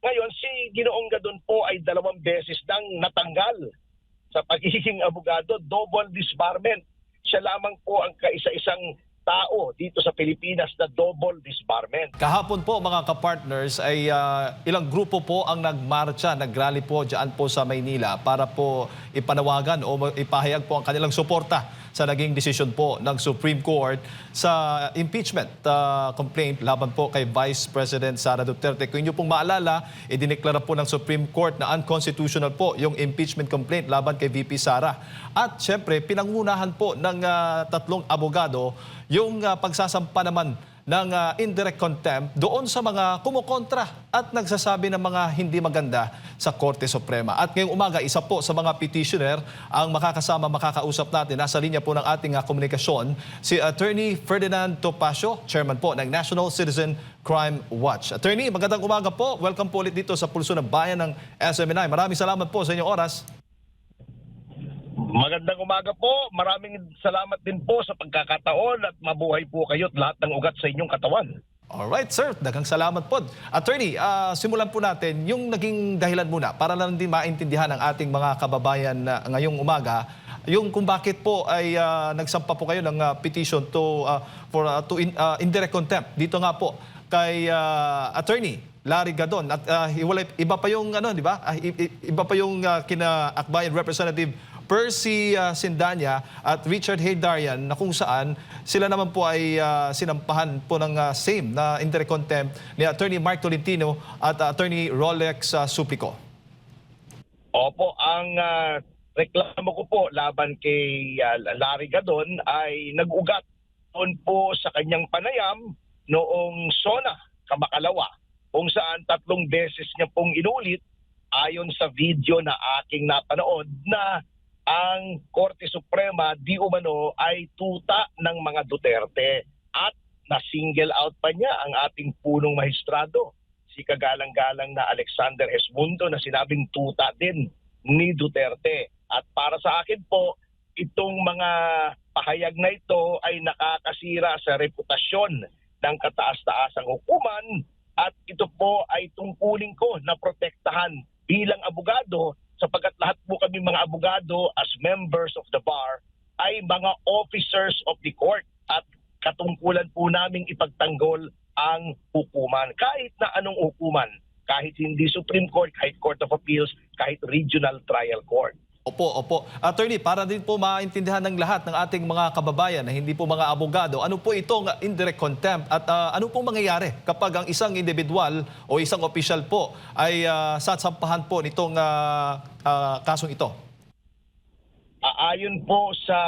Ngayon, si Ginoong Gadon po ay 2 beses nang natanggal sa pagiging abogado, double disbarment. Siya lamang po ang kaisa-isang tao dito sa Pilipinas na double disbarment. Kahapon po mga kapartners ay ilang grupo po ang nagmarcha, nagrally po dyan po sa Maynila para po ipanawagan o ipahayag po ang kanilang suporta sa naging desisyon po ng Supreme Court sa impeachment complaint laban po kay Vice President Sara Duterte. Kung inyo pong maalala, idineklara po ng Supreme Court na unconstitutional po yung impeachment complaint laban kay VP Sara. At syempre, pinangunahan po ng 3 abogado yung pagsasampa naman ng indirect contempt doon sa mga kumukontra at nagsasabi ng mga hindi maganda sa Korte Suprema. At ngayong umaga, isa po sa mga petitioner ang makakausap natin. Nasa linya po ng ating komunikasyon, si Attorney Ferdinand Topacio, Chairman po ng National Citizen Crime Watch. Attorney, magandang umaga po. Welcome po ulit dito sa Pulso ng Bayan ng SMNI. Maraming salamat po sa inyong oras. Magandang umaga po. Maraming salamat din po sa pagkakataon at mabuhay po kayo at lahat ng ugat sa inyong katawan. Alright, sir. Daghang salamat po. Attorney, simulan po natin yung naging dahilan muna para lang din maintindihan ng ating mga kababayan ngayong umaga yung kung bakit po ay nagsampa po kayo ng petition to indirect contempt. Dito nga po kay Attorney Larry Gadon at iba pa yung di ba? Iba pa yung kina Akbayan Representative Percy Sindanya at Richard Haydarian na kung saan sila naman po ay sinampahan po ng same na indirect contempt ni Attorney Mark Tolentino at Attorney Rolex Suplico. Opo, ang reklamo ko po laban kay Larry Gadon ay nag-ugat doon po sa kanyang panayam noong SONA, Kamakalawa, kung saan 3 beses niya pong inulit ayon sa video na aking napanood na ang Korte Suprema di umano ay tuta ng mga Duterte at na-single out pa niya ang ating punong mahistrado, si kagalang-galang na Alexander Esmundo na sinabing tuta din ni Duterte. At para sa akin po, itong mga pahayag na ito ay nakakasira sa reputasyon ng kataas-taasang hukuman at ito po ay tungkulin ko na protektahan bilang abogado sapagkat lahat po kami mga abogado as members of the bar ay mga officers of the court at katungkulan po naming ipagtanggol ang hukuman. Kahit na anong hukuman, kahit hindi Supreme Court, kahit Court of Appeals, kahit Regional Trial Court. Opo. Attorney, para din po maintindihan ng lahat ng ating mga kababayan na hindi po mga abogado, ano po itong indirect contempt at ano pong mangyayari kapag ang isang individual o isang opisyal po ay sasampahan po nitong kasong ito? Ayon po sa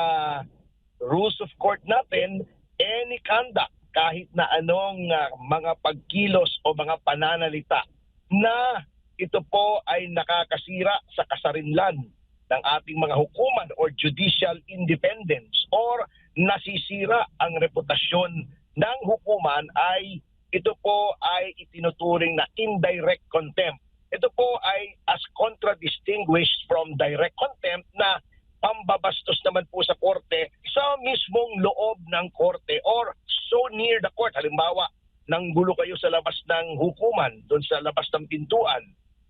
rules of court natin, any conduct, kahit na anong mga pagkilos o mga pananalita na ito po ay nakakasira sa kasarinlan ng ating mga hukuman or judicial independence or nasisira ang reputasyon ng hukuman ay ito po ay itinuturing na indirect contempt. Ito po ay as contradistinguished from direct contempt na pambabastos naman po sa korte sa mismong loob ng korte or so near the court. Halimbawa, nanggulo kayo sa labas ng hukuman, doon sa labas ng pintuan,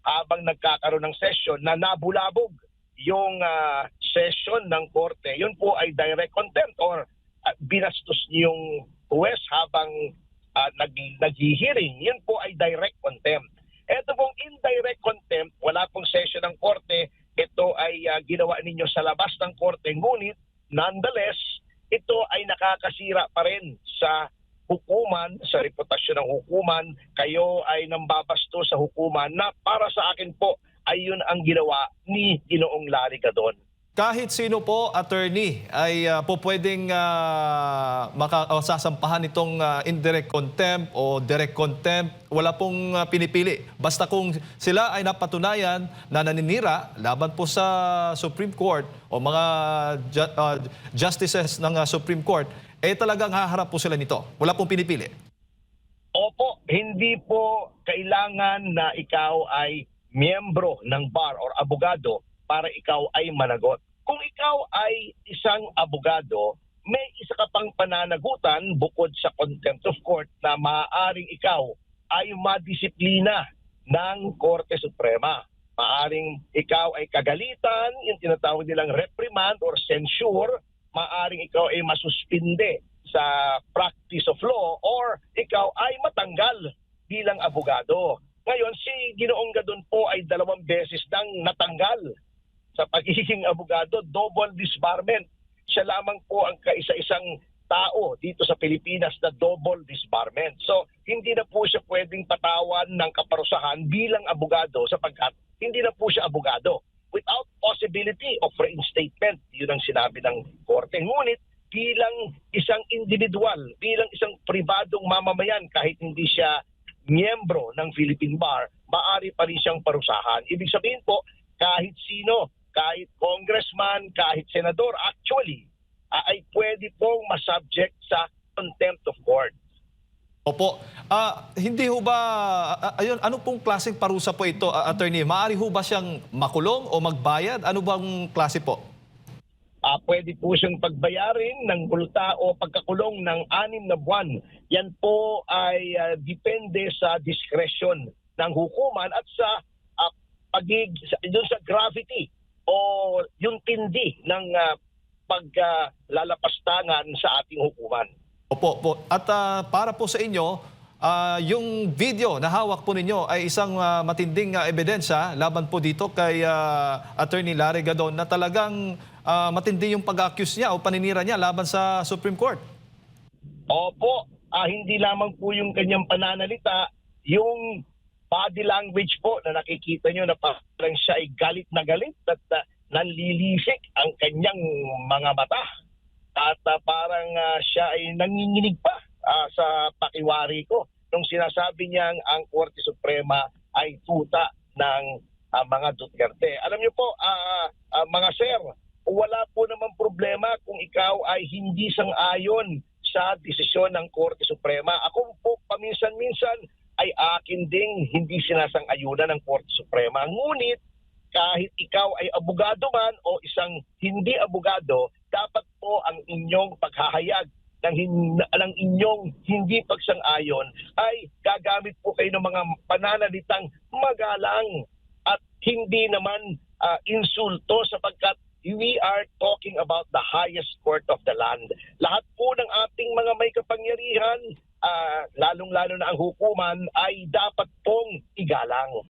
habang nagkakaroon ng session na nabulabog yung session ng korte, yun po ay direct contempt or binastos yung huwes habang naghihiring. Yun po ay direct contempt. Ito pong indirect contempt, wala pong session ng korte, ito ay ginawa ninyo sa labas ng korte, ngunit nonetheless, ito ay nakakasira pa rin sa hukuman, sa reputasyon ng hukuman. Kayo ay nambabasto sa hukuman na para sa akin po, ayun ang ginawa ni Ginoong Larry Gadon. Kahit sino po, attorney, ay po pwedeng sasampahan itong indirect contempt o direct contempt. Wala pong pinipili. Basta kung sila ay napatunayan na naninira laban po sa Supreme Court o mga justices ng Supreme Court, talagang haharap po sila nito. Wala pong pinipili. Opo, hindi po kailangan na ikaw ay miyembro ng bar or abogado para ikaw ay managot. Kung ikaw ay isang abogado, may isa ka pang pananagutan bukod sa contempt of court na maaaring ikaw ay madisiplina ng Korte Suprema. Maaring ikaw ay kagalitan, yung tinatawag nilang reprimand or censure, maaring ikaw ay masuspinde sa practice of law or ikaw ay matanggal bilang abogado. Ngayon, si Ginoong Gadon po ay 2 beses nang natanggal sa pagiging abogado, double disbarment. Siya lamang po ang kaisa-isang tao dito sa Pilipinas na double disbarment. So, hindi na po siya pwedeng patawan ng kaparusahan bilang abogado sapagkat hindi na po siya abogado without possibility of reinstatement. Yun ang sinabi ng korte. Ngunit bilang isang individual, bilang isang pribadong mamamayan, kahit hindi siya miyembro ng Philippine Bar, maaari pa rin siyang parusahan. Ibig sabihin po, kahit sino, kahit congressman, kahit senador, actually, ay pwede pong masubject sa contempt of court. Opo. Hindi ho ba, ayun, ano pong klaseng parusa po ito, attorney? Maaari ho ba siyang makulong o magbayad? Ano bang klase po? Pwede po siyang pagbayarin ng multa o pagkakulong ng 6 na buwan. Yan po ay depende sa discretion ng hukuman at sa doon sa gravity o yung tindi ng paglalapastangan sa ating hukuman. Opo, po. At para po sa inyo, yung video na hawak po ninyo ay isang matinding ebidensya laban po dito kay Attorney Larry Gadon na talagang matindi yung pag-accuse niya o paninira niya laban sa Supreme Court. Opo, hindi lamang po yung kanyang pananalita, yung body language po na nakikita nyo na parang siya ay galit at nanlilisik ang kanyang mga mata. At parang siya ay nanginginig pa sa pakiwari ko nung sinasabi niyang ang Korte Suprema ay tuta ng mga Duterte. Alam niyo po, mga sir, wala po namang problema kung ikaw ay hindi sang-ayon sa desisyon ng Korte Suprema. Ako po paminsan-minsan ay akin ding hindi sinasang-ayunan ng Korte Suprema. Ngunit kahit ikaw ay abogado man o isang hindi abogado, dapat po ang inyong paghahayag ng inyong hindi pagsang-ayon ay gagamit po kayo ng mga pananalitang magalang at hindi naman insulto sapagkat we are talking about the highest court of the land. Lahat po ng ating mga may kapangyarihan, lalong-lalo na ang hukuman, ay dapat pong igalang.